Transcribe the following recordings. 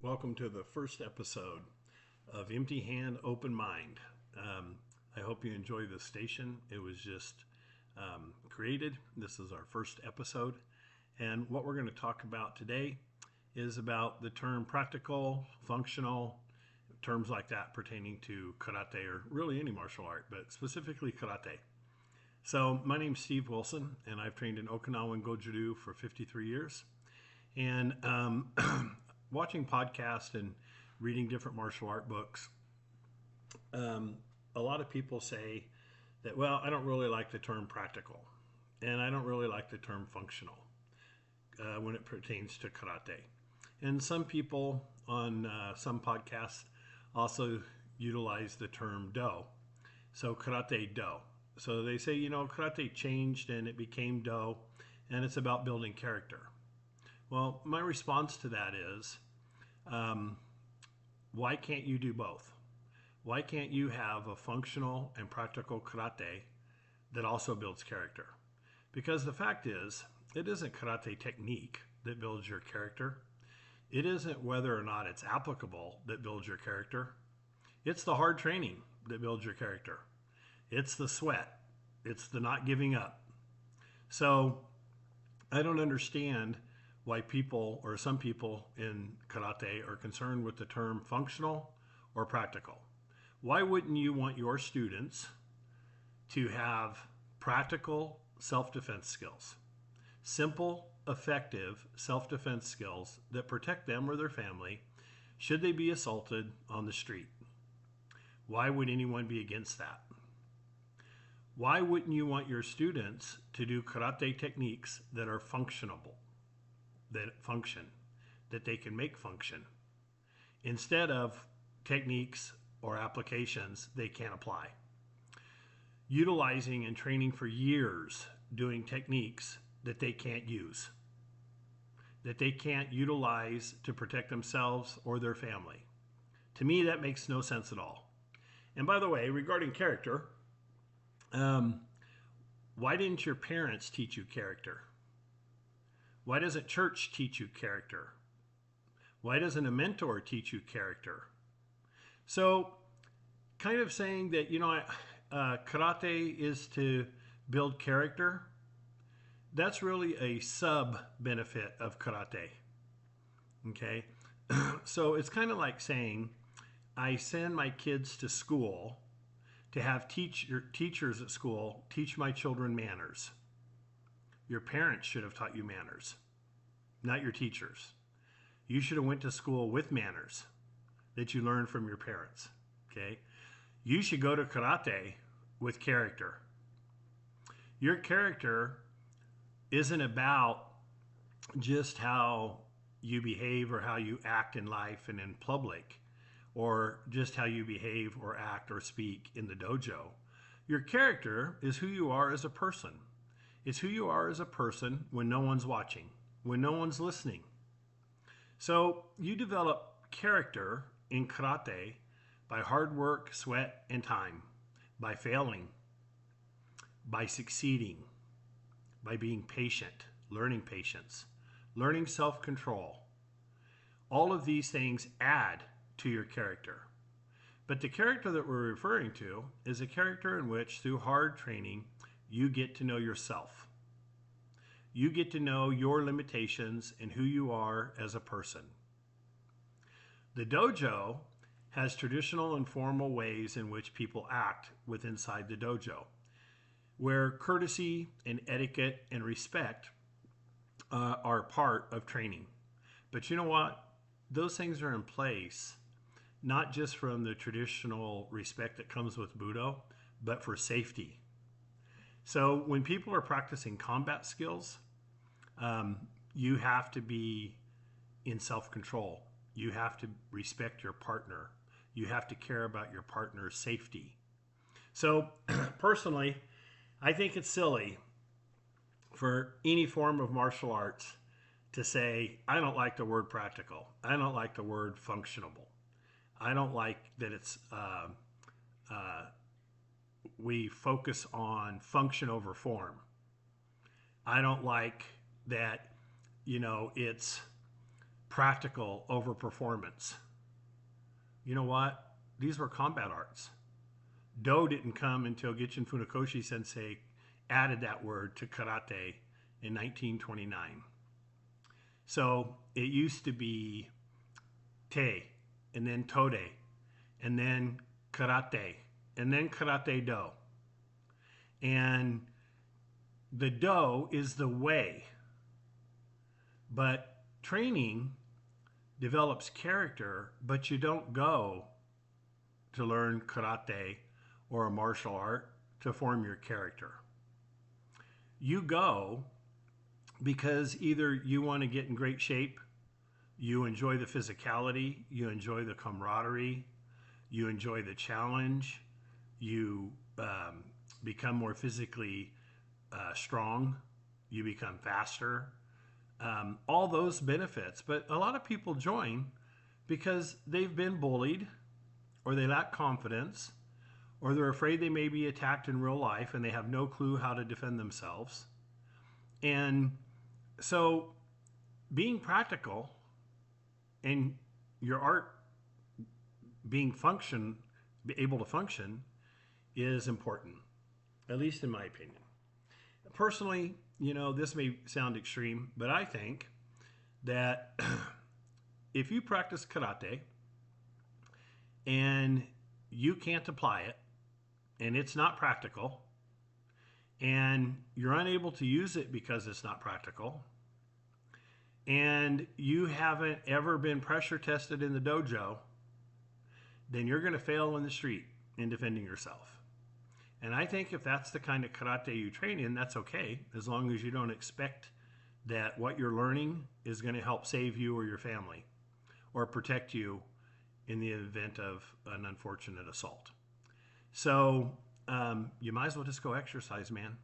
Welcome to the first episode of Empty Hand, Open Mind. I hope you enjoy this station. It was just created. This is our first episode. And what we're going to talk about today is about the term practical, functional, terms like that pertaining to karate or really any martial art, but specifically karate. So my name's Steve Wilson, and I've trained in Okinawan Goju-Ryu for 53 years. And watching podcasts and reading different martial art books, a lot of people say that, well, I don't really like the term practical, and I don't really like the term functional when it pertains to karate. And some people on some podcasts also utilize the term do. So karate do. So they say, karate changed and it became do, and it's about building character. Well, my response to that is, why can't you do both? Why can't you have a functional and practical karate that also builds character? Because the fact is, it isn't karate technique that builds your character. It isn't whether or not it's applicable that builds your character. It's the hard training that builds your character. It's the sweat. It's the not giving up. So I don't understand why people or some people in karate are concerned with the term functional or practical. Why wouldn't you want your students to have practical self-defense skills? Simple, effective self-defense skills that protect them or their family should they be assaulted on the street. Why would anyone be against that? Why wouldn't you want your students to do karate techniques that are functionable, that function, that they can make function, instead of techniques or applications they can't apply? Utilizing and training for years doing techniques that they can't use, that they can't utilize to protect themselves or their family. To me, that makes no sense at all. And by the way, regarding character, why didn't your parents teach you character? Why doesn't church teach you character? Why doesn't a mentor teach you character? So kind of saying that, karate is to build character, that's really a sub benefit of karate. Okay. So it's kind of like saying, I send my kids to school to have teachers at school teach my children manners. Your parents should have taught you manners, not your teachers. You should have went to school with manners that you learned from your parents. Okay? You should go to karate with character. Your character isn't about just how you behave or how you act in life and in public, or just how you behave or act or speak in the dojo. Your character is who you are as a person. It's who you are as a person when no one's watching, when no one's listening. So you develop character in karate by hard work, sweat, and time, by failing, by succeeding, by being patient, learning patience, learning self-control. All of these things add to your character. But the character that we're referring to is a character in which, through hard training, you get to know yourself. You get to know your limitations and who you are as a person. The dojo has traditional and formal ways in which people act inside the dojo, where courtesy and etiquette and respect are part of training. But you know what? Those things are in place not just from the traditional respect that comes with Budo, but for safety. So when people are practicing combat skills, you have to be in self-control. You have to respect your partner. You have to care about your partner's safety. So personally, I think it's silly for any form of martial arts to say, I don't like the word practical. I don't like the word functionable. I don't like that it's we focus on function over form. I don't like that, it's practical over performance. You know what? These were combat arts. Do didn't come until Gichin Funakoshi sensei added that word to karate in 1929. So it used to be te, and then tode, and then karate, and then karate do. And the do is the way, but training develops character, but you don't go to learn karate or a martial art to form your character. You go because either you want to get in great shape, you enjoy the physicality, you enjoy the camaraderie, you enjoy the challenge, you become more physically strong, you become faster, all those benefits. But a lot of people join because they've been bullied, or they lack confidence, or they're afraid they may be attacked in real life and they have no clue how to defend themselves. And so being practical and your art being able to function is important, at least in my opinion. Personally, this may sound extreme, but I think that if you practice karate and you can't apply it, and it's not practical, and you're unable to use it because it's not practical, and you haven't ever been pressure tested in the dojo, then you're going to fail in the street in defending yourself. And I think if that's the kind of karate you train in, that's okay, as long as you don't expect that what you're learning is going to help save you or your family or protect you in the event of an unfortunate assault. So you might as well just go exercise, man.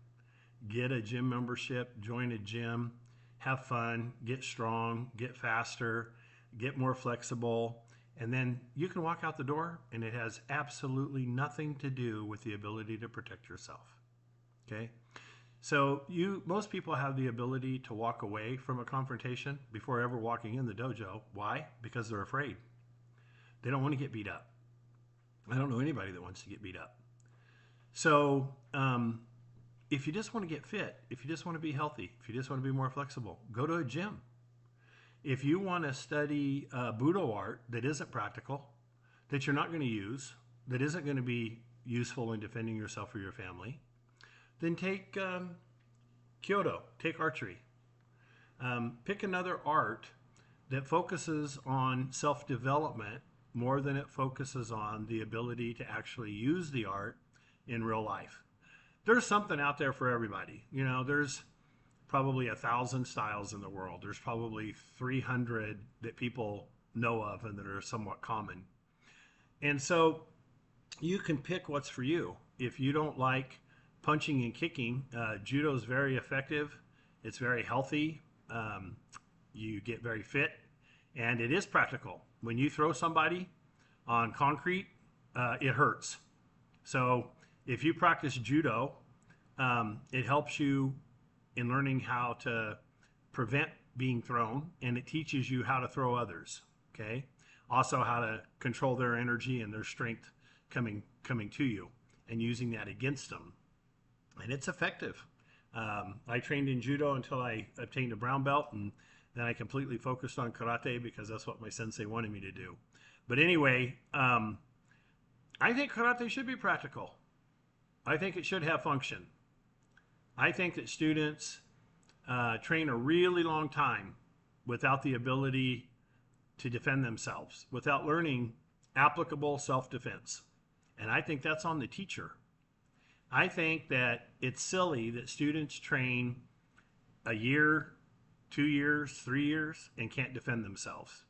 Get a gym membership, join a gym, have fun, get strong, get faster, get more flexible, and then you can walk out the door and it has absolutely nothing to do with the ability to protect yourself. Okay? So most people have the ability to walk away from a confrontation before ever walking in the dojo. Why? Because they're afraid. They don't want to get beat up. I don't know anybody that wants to get beat up. So if you just want to get fit, if you just want to be healthy, if you just want to be more flexible, go to a gym. If you want to study Budo art that isn't practical, that you're not going to use, that isn't going to be useful in defending yourself or your family, then take Kyoto, take archery. Pick another art that focuses on self-development more than it focuses on the ability to actually use the art in real life. There's something out there for everybody. There's probably 1,000 styles in the world. There's probably 300 that people know of and that are somewhat common. And so you can pick what's for you. If you don't like punching and kicking, judo is very effective. It's very healthy. You get very fit, and it is practical. When you throw somebody on concrete, it hurts. So if you practice judo, it helps you in learning how to prevent being thrown, and it teaches you how to throw others. Okay. Also how to control their energy and their strength coming to you and using that against them. And it's effective. I trained in judo until I obtained a brown belt, and then I completely focused on karate because that's what my sensei wanted me to do. But anyway, I think karate should be practical. I think it should have function. I think that students train a really long time without the ability to defend themselves, without learning applicable self-defense. And I think that's on the teacher. I think that it's silly that students train a year, 2 years, 3 years, and can't defend themselves.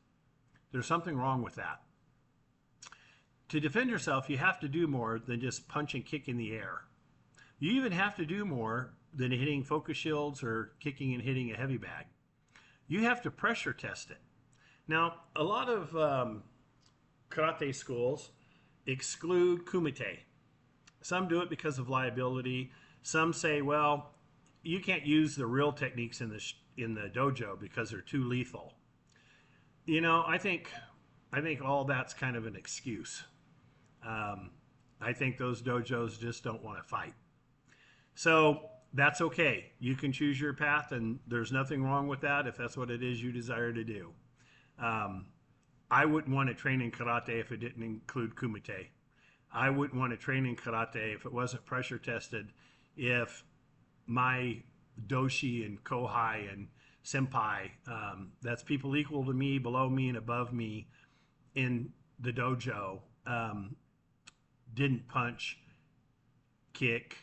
There's something wrong with that. To defend yourself, you have to do more than just punch and kick in the air. You even have to do more than hitting focus shields or kicking and hitting a heavy bag. You have to pressure test it. Now, a lot of karate schools exclude kumite. Some do it because of liability. Some say, well, you can't use the real techniques in the dojo because they're too lethal. I think all that's kind of an excuse. Um, I think those dojos just don't want to fight. So that's okay. You can choose your path, and there's nothing wrong with that if that's what it is you desire to do. Um, I wouldn't want to train in karate if it didn't include kumite. I wouldn't want to train in karate if it wasn't pressure tested. If my doshi and kohai and senpai, that's people equal to me, below me, and above me in the dojo, didn't punch, kick,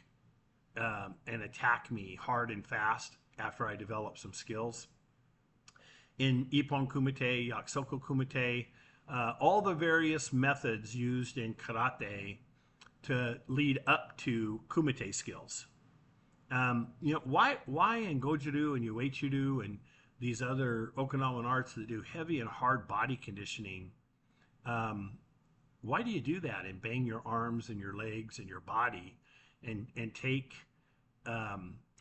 and attack me hard and fast after I developed some skills. In Ippon Kumite, Yakusoku Kumite, all the various methods used in karate to lead up to kumite skills. Why in Goju-ryu and Uechi-ryu and these other Okinawan arts that do heavy and hard body conditioning, um, why do you do that and bang your arms and your legs and your body and take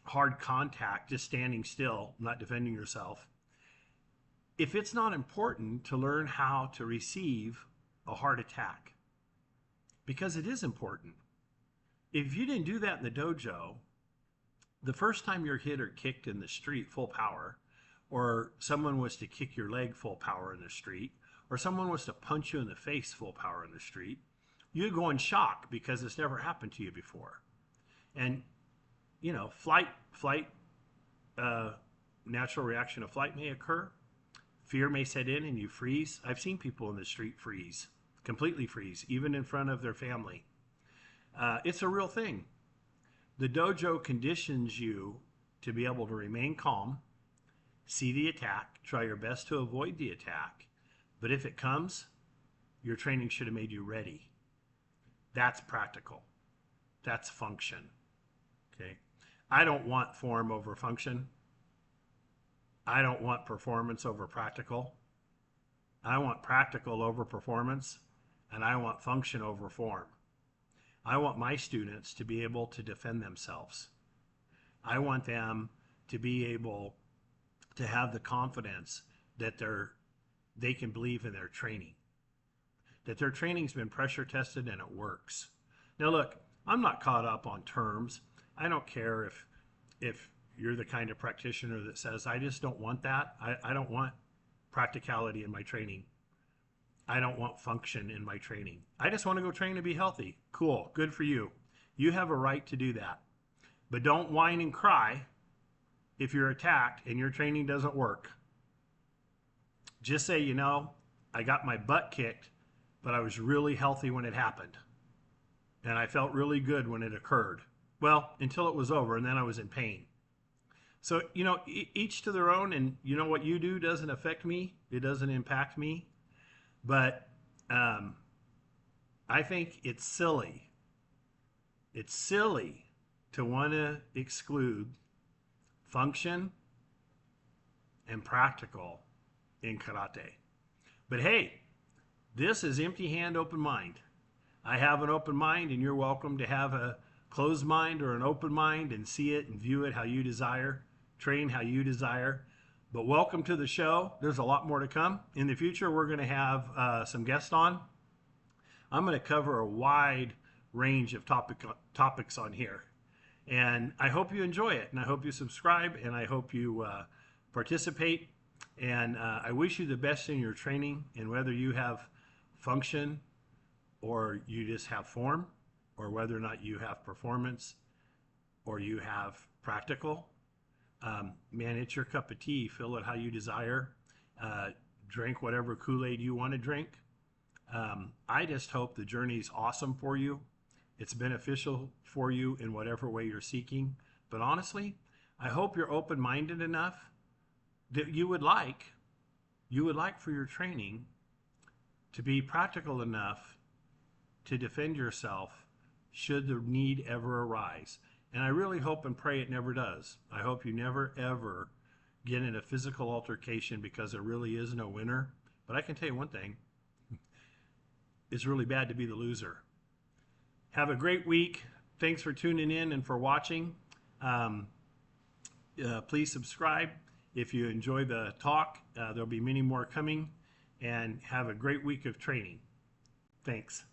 hard contact just standing still, not defending yourself? If it's not important to learn how to receive a hard attack, because it is important. If you didn't do that in the dojo, the first time you're hit or kicked in the street full power, or someone was to kick your leg full power in the street, or someone was to punch you in the face full power in the street, you go in shock because it's never happened to you before. And, flight, natural reaction of flight may occur. Fear may set in and you freeze. I've seen people in the street freeze, completely freeze, even in front of their family. It's a real thing. The dojo conditions you to be able to remain calm, see the attack, try your best to avoid the attack. But if it comes, your training should have made you ready. That's practical. That's function. Okay. I don't want form over function. I don't want performance over practical. I want practical over performance, and I want function over form. I want my students to be able to defend themselves. I want them to be able to have the confidence that they can believe in their training, that their training's been pressure tested and it works. Now look, I'm not caught up on terms. I don't care if you're the kind of practitioner that says, I just don't want that. I don't want practicality in my training. I don't want function in my training. I just want to go train to be healthy. Cool, good for you. You have a right to do that. But don't whine and cry if you're attacked and your training doesn't work. Just say, I got my butt kicked, but I was really healthy when it happened. And I felt really good when it occurred. Well, until it was over, and then I was in pain. So, each to their own, and what you do doesn't affect me. It doesn't impact me. But I think it's silly. It's silly to want to exclude function and practical in karate. But hey, this is empty hand, open mind. I have an open mind, and you're welcome to have a closed mind or an open mind and see it and view it how you desire, train how you desire. But welcome to the show. There's a lot more to come. In the future, we're going to have some guests on. I'm going to cover a wide range of topics on here. And I hope you enjoy it, and I hope you subscribe, and I hope you participate. And I wish you the best in your training, and whether you have function or you just have form, or whether or not you have performance or you have practical. Man, it's your cup of tea. Fill it how you desire. Drink whatever Kool-Aid you want to drink. I just hope the journey's awesome for you. It's beneficial for you in whatever way you're seeking. But honestly, I hope you're open-minded enough that you would like for your training to be practical enough to defend yourself should the need ever arise. And I really hope and pray it never does. I hope you never, ever get in a physical altercation, because there really is no winner. But I can tell you one thing. It's really bad to be the loser. Have a great week. Thanks for tuning in and for watching. Please subscribe if you enjoy the talk. There'll be many more coming. and have a great week of training. Thanks.